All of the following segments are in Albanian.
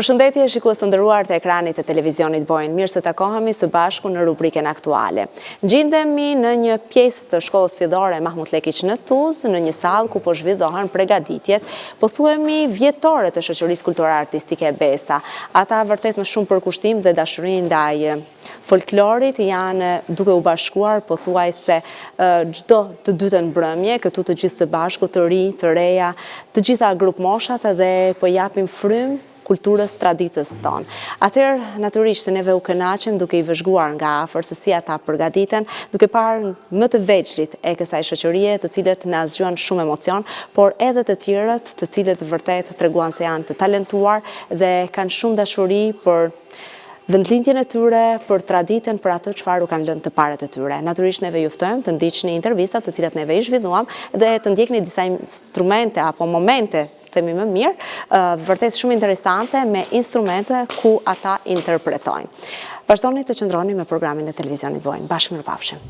Përshëndetje shikues të nderuar të ekranit të televizionit Bojën. Mirë se takohemi së bashku në rubriken aktuale. Gjendemi në një pjesë të shkollës fillore Mahmut Lekić në Tuzë, në një sallë ku po zhvillohen përgatitjet, pothuajmi vjetore të shoqërisë kulturore artistike Besa. Ata vërtet me shumë përkushtim dhe dashuri ndaj folklorit janë duke u bashkuar pothuajse çdo të dytën mbrëmje, këtu të gjithë së bashku, të ri, të reja, të gjitha grup moshat dhe po japim frym kulturës traditës tonë. Atëherë, natyrisht, neve u kënaqem duke i vëzhguar nga afër se si ata përgatiten, duke parë më të veçlit e kësaj shoqërie, të cilët na zgjuan shumë emocion, por edhe të tjerët, të cilët vërtet treguan se janë të talentuar dhe kanë shumë dashuri për vendlindjen e tyre, për traditën, për ato çfarë u kanë lënë të parët e tyre. Natyrisht neve ju ftojmë të ndiqni intervistat të cilat neve i zhvilluam dhe të ndjekni disa instrumente apo momente themi më mirë, vërtet shumë interesante me instrumente ku ata interpretojnë. Vazhdoni të qëndroni me programin e televizionit Bojën. Bashkë mirëpafshim.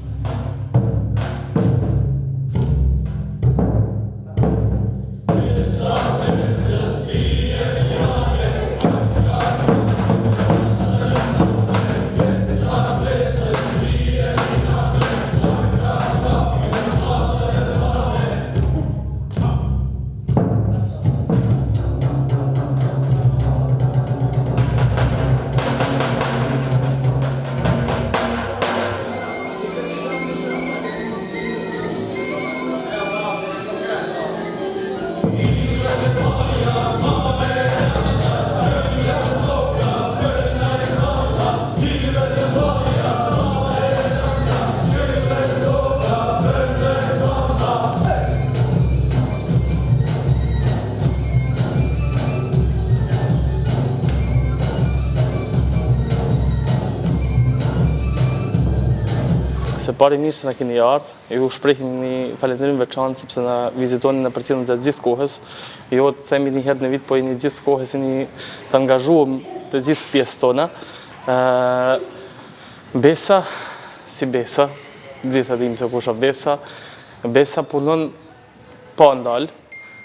Se pari mirë se na keni ardhur, ju shprehim një falënderim veçantë sepse na vizitoni në përcjelljen gjatë gjithë kohës. Jo të themi një herë në vit, po një gjithë kohës një të angazhuam të gjithë pjesë tona. Besa, si Besa, gjithë dim se kush është Besa. Besa punon pa ndal,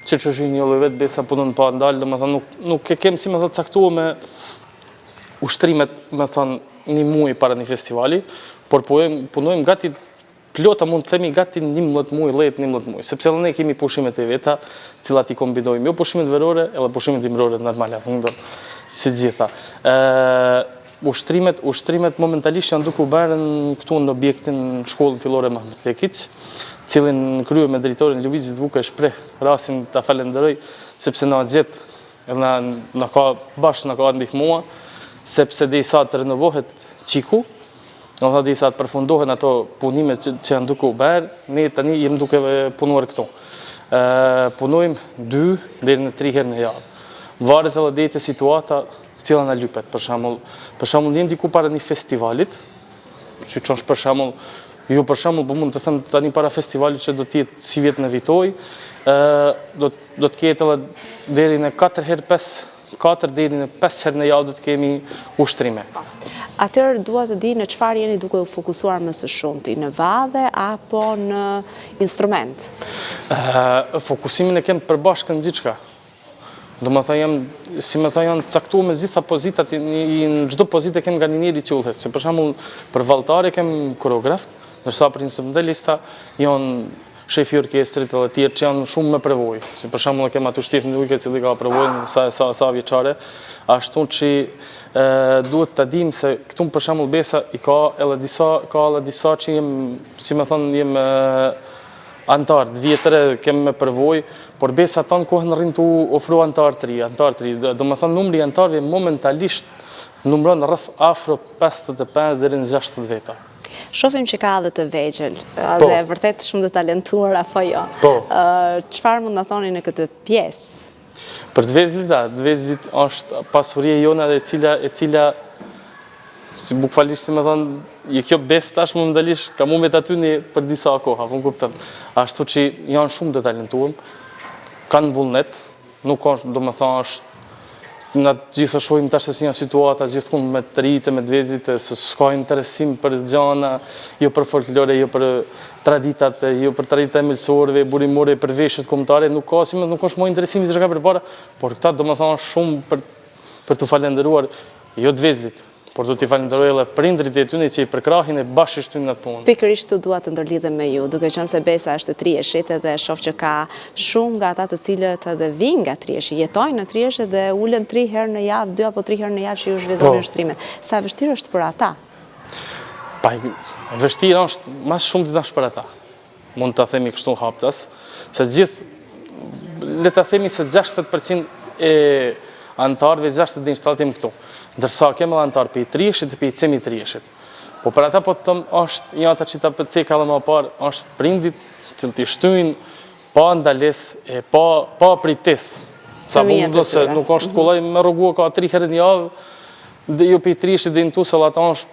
që është një lloj vet Besa punon pa ndal, domethënë nuk e kem si më thotë caktuar me ushtrimet, më thonë një muaj para një festivali. Por punojmë gati plota, mund të themi gati 11 muaj, 10-11 muaj, sepse edhe ne kemi pushimet e veta, cilat i kombinojmë, jo pushimet verore, edhe pushimet dimrore normale, si gjitha. Ushtrimet momentalisht janë duke u bërë këtu në objektin shkollën fillore Mahmut Lekić, cilin krye me drejtorin Lëvizit Vuka shpreh rastin ta falenderoj, sepse na gjet, edhe na ka bashkë na ka ndihmua, sepse derisa të renovohet qiku, në të disa të përfundohen ato punimet që janë duke u bërë, ne tani jemi duke punuar këto. Punojmë 2 deri në 3 herë në javë. Varet edhe deri te situata cila na lypet. Për shembull jemi diku para një festivalit, siç është për shembull, po mund të them tani para festivalit që do të jetë si vjet në Vitoj, do të ketë edhe deri në 4 deri në 5 herë në javë do të kemi ushtrime. Atëherë dua të di në çfarë jeni duke u fokusuar më së shumti, në vadhe apo në instrument? Fokusimin e kem përbashkët në gjithçka. Domethënë janë caktuar me gjitha pozitat, në çdo pozitë kem nga njëri qullet. Se për shembull për valltare kem koreograf, ndërsa për instrumentalista janë shefi orkestrit edhe tjerë që janë shumë me përvojë. Si për shembull kem aty Shtefan Ujke, i cili ka përvojën sa vjeçare, ashtu që duhet të dim se këtu për shembull Besa i ka edhe disa që jem antar të vjetër, kem me përvojë, por Besa tonë kohën rrin të ofro antar të ri. Domethënë numri i antarëve momentalisht numëron rreth afro 55 deri në 60 veta. Shohim që ka edhe të vegjël, dhe vërtet shumë të talentuar apo jo. Çfarë mund na thoni në këtë pjesë? Për të vezlit është pasuria jona e cila si bukfalisht si më thonë, kjo Besë tash momentalisht ka mumet aty për disa koha, po kupton. Ashtu që janë shumë të talentuar, kanë vullnet, nuk është, domethënë është na gjithë shohim tash se si janë situata gjithmonë me të rritë, me të vezlit, se s'ka interesim për gjana, jo për folklore, jo për traditat, jo për traditat e mëlsorëve, burimore, për veshjet kombëtare, nuk është më interesimi që ka përpara, por këta domethënë shumë për të falenderuar jo të vezlit, por do t'i falenderoj edhe prindrit e tyre që i përkrahin e bashkë shtynë në punë. Pikërisht të dua të ndërlidhem me ju, duke qenë se Besa është e Trieshit edhe shoh që ka shumë nga ata të cilët edhe vinë nga Trieshi, jetojnë në Triesh dhe ulen 3 herë në javë, 2 apo 3 herë në javë që ju zhvilloni ushtrimet. Sa vështirë është për ata? Pa, vështirë është më shumë të dash për ata. Mund ta themi kështu haptas, se gjithë le ta themi se 60% e antarëve 60% jemi këtu. Ndërsa kemë edhe antarë për i Trieshit dhe për i cemi Trieshit. Po për ata po të thëmë, është një ata që ta përceka dhe më parë, është prindit që t'i shtyjnë pa ndales e pa prites. Sa mundu se nuk është kollaj me rrugua ka 3 herë në javë, dhe ju për i Trieshit dhe në tu se ata është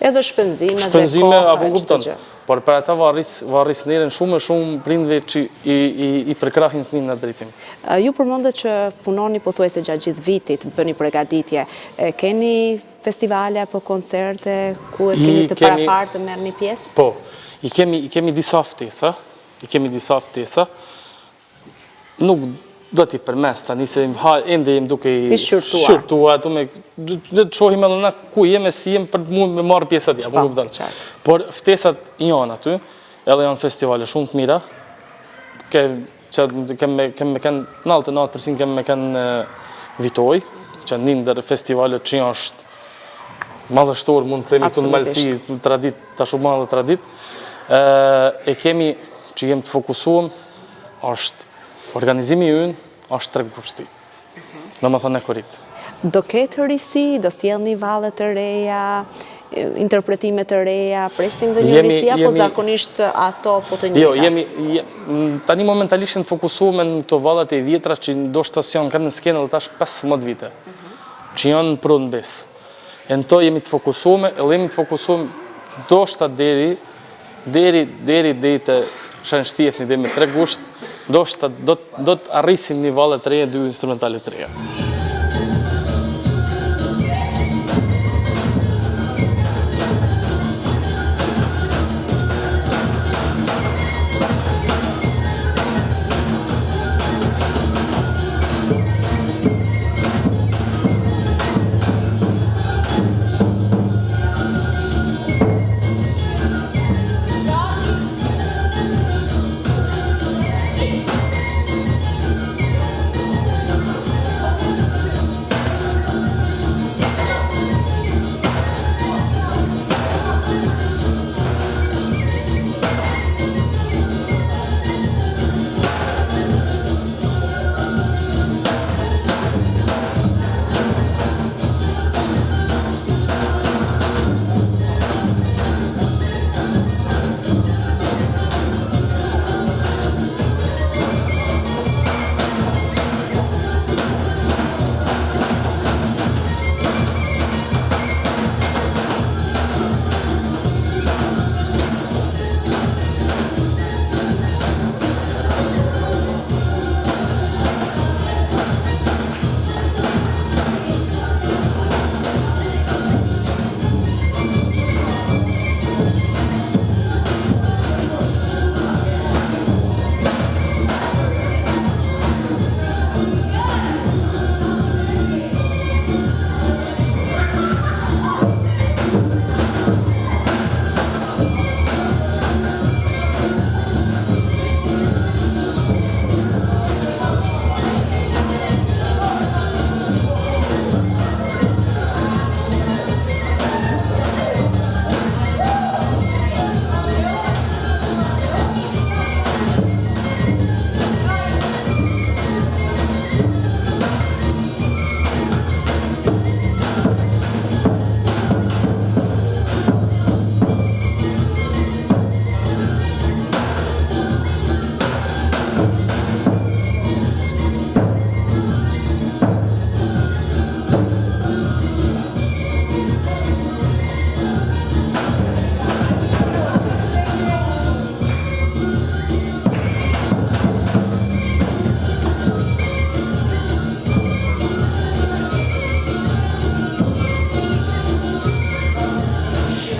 edhe shpenzime dhe kohë, çdo gjë. Por për ata varris neren shumë prindve që i përkrahin fëmijën në drejtim. Ju përmendët që punoni pothuajse gjatë gjithë vitit, bëni përgatitje. Keni festivale apo koncerte ku e keni të paraparë të merrni pjesë? Po, i kemi disa ftesa. Nuk do t'i përmes tani se ende jem duke i shqyrtua, dhe të shohim edhe na ku jeme, si jem për mund me marrë pjesë atje. Por ftesat janë aty, edhe janë festivale shumë të mira, kemë me kanë 99% kemë me kanë Vitoj, që një ndër festivalet që është madhështor, mund të themi të në malësi, tradit, ta shumë madhë tradit, e kemi që jem të fokusuam, është organizimi ynë, është treg pushti. Në më thënë e korit. Do ketë risi, do sjellni valle të reja, interpretime të reja, presim dhe një risi, apo zakonisht ato po të njëta? Jo, tani momentalisht në fokusume në të vallat e vjetra që ndoshta janë kanë në skenë dhe tash 15 vite, që janë në prunë besë. E në to jemi të fokusume, edhe jemi të fokusume ndoshta deri të shanë shtjefni dhe me 3 gusht, do të arrisim një valle të reja, 2 instrumentale të reja.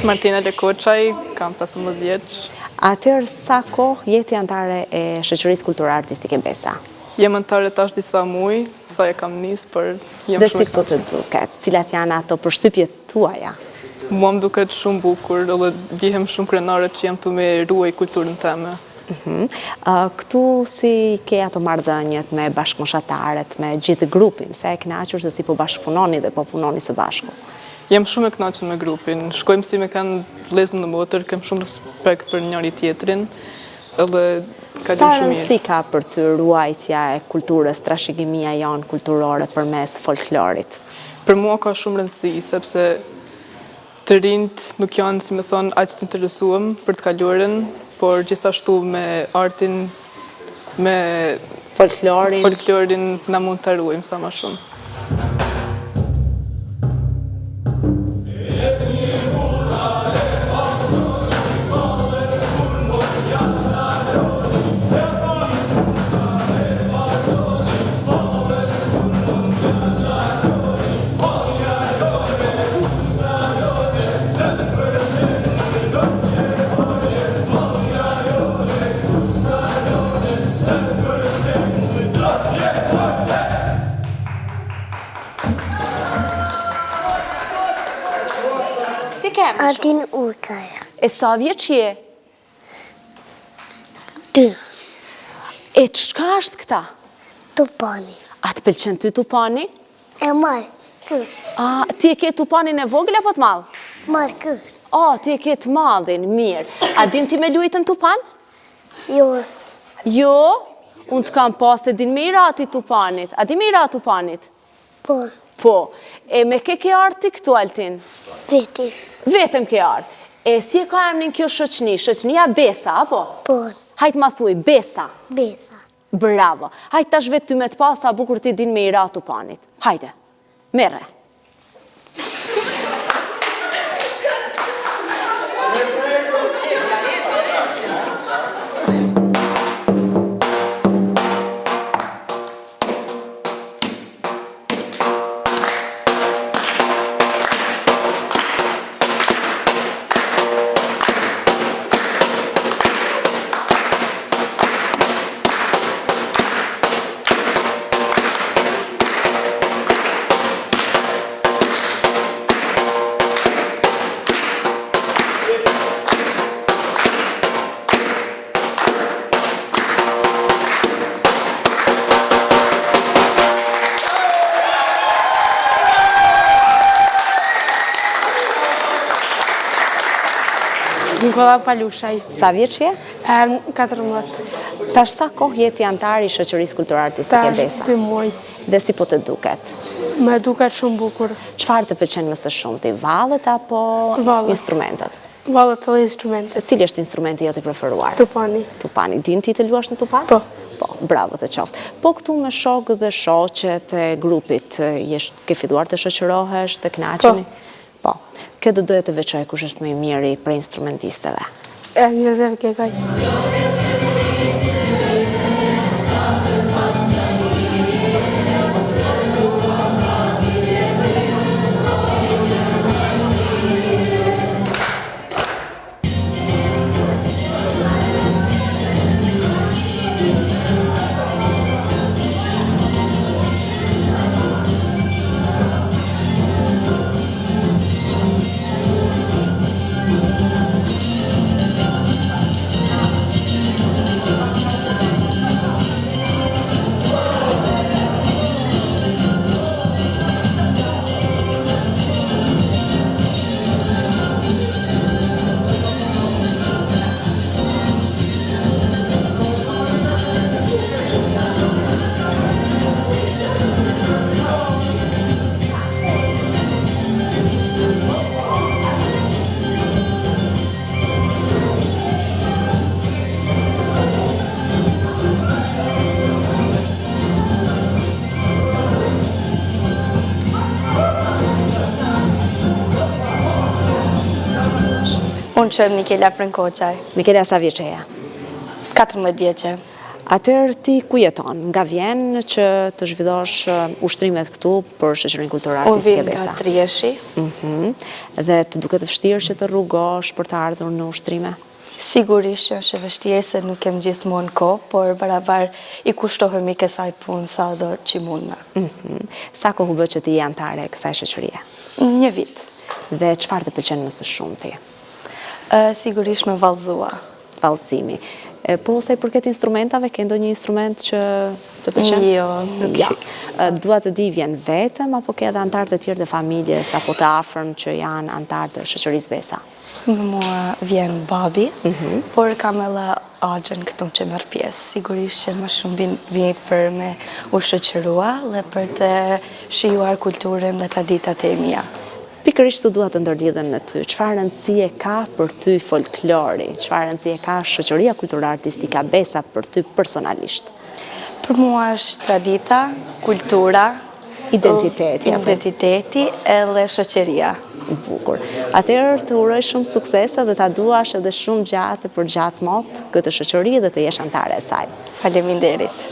Martina Lekoçaj, kam 15 vjeç. Atëherë sa kohë jeti antare e shoqërisë kulturore artistike Besa? Jem antare tash disa muaj, sa e kam nisë, për jem Dhe shumë si po të duket? Cilat janë ato përshtypjet tuaja? Mua më duket shumë bukur, edhe dihem shumë krenare që jam të me ruaj kulturën teme. Këtu si ke ato marrëdhëniet me bashkëmoshatarët, me gjithë grupin, se e kënaqur se si po bashkëpunoni dhe po punoni së bashku? Jem shumë e kënaqur me grupin. Shkojmë si me kanë vlezën në motër, kem shumë respekt për njëri tjetrin, edhe ka Sa shumë shumë mirë. rëndësi ka për ty ruajtja e kulturës, trashëgimia jonë kulturore përmes folklorit? Për mua ka shumë rëndësi, sepse të rinjt nuk janë, si me thonë, aq të interesuam për të kaluarën, por gjithashtu me artin, me folklorin na mund të ruajmë sa më shumë. Si kemë? Adin Urkaja. E sa vjeç je? 2. E çka është këta? Tupani. A të pëlqen ty tupani? E marë kërë. Ti e ke tupanin e vogël apo të madh? Marë kërë. Ti e ke të madhin, mirë. A din ti me lujtën tupan? Jo. Jo, unë të kam pas se din me i rati tupanit. A di me i rati tupanit? Po. Po. E me ke arti këtu Altin? Veti. Vetëm ke arti. E si e ka emrin kjo shoqni? Shoqnia Besa, apo? Po. Hajtë ma thuj, Besa. Besa. Bravo. Hajtë tash vetë ty me të pa sa bukur ti din me i rati tupanit. Hajde, mere. Nikola Palushaj. Sa vjeç je? 14. Tash sa kohë jeti antar i shoqërisë kulturore artistike Besa? Tash 2 muaj. Dhe si po të duket? Me duket shumë bukur. Çfarë të pëlqen më së shumti, vallet apo Vallet. instrumentet? Vallet edhe instrumente. Cili është instrumenti jot i preferuar? Tupani. Tupani. Din ti të luash në tupan? Po. Po, bravo të qoftë. Po këtu me shokët dhe shoqet e grupit, ke filluar të shoqërohesh, të kënaqeni? Po. Këtë doja të veçoj kush është më i miri për instrumentistëve. Jozef Gegaj. Unë që Mikela Prenkoqaj, Mikela, sa vjeçeja? 14 vjeqe. Atër ti ku jeton? Nga vjen që të zhvillosh ushtrimet këtu për shoqërinë kulturore Unë artistike vim Besa? nga Trieshi. Dhe të duket vështirë që të rrugosh për të ardhur në ushtrime? Sigurisht që është e vështirë se nuk kem gjithmonë kohë, por barabar i kushtohemi kësaj punë sa do që mundna. Sa kohë bë që ti je antare e kësaj shoqërie? 1 vit. Dhe çfarë të pëlqen më së shumti? Sigurisht me vallëzua. Vallëzimi. Po sa i përket instrumentave, ke ndonjë instrument që të pëlqen? Jo, nuk Ja. Dua të di, vjen vetëm apo ke edhe antarë të tjerë të familjes apo të afërm që janë antarë të shoqërisë Besa? Me mua vjen babi, por kam edhe agjen këtu që merr pjesë. Sigurisht që më shumë vjen për me u shoqërua dhe për të shijuar kulturën dhe traditat e mia. Pikërisht të dua të ndërlidhem me ty. Çfarë rëndësie ka për ty folklori? Çfarë rëndësie ka shoqëria kulturore artistike Besa për ty personalisht? Për mua është tradita, kultura, Identiteti, apo? identiteti edhe shoqëria. Bukur. Atëherë të uroj shumë suksese dhe ta duash edhe shumë gjatë për gjatë mot këtë shoqëri dhe të jesh antare e saj. Faleminderit.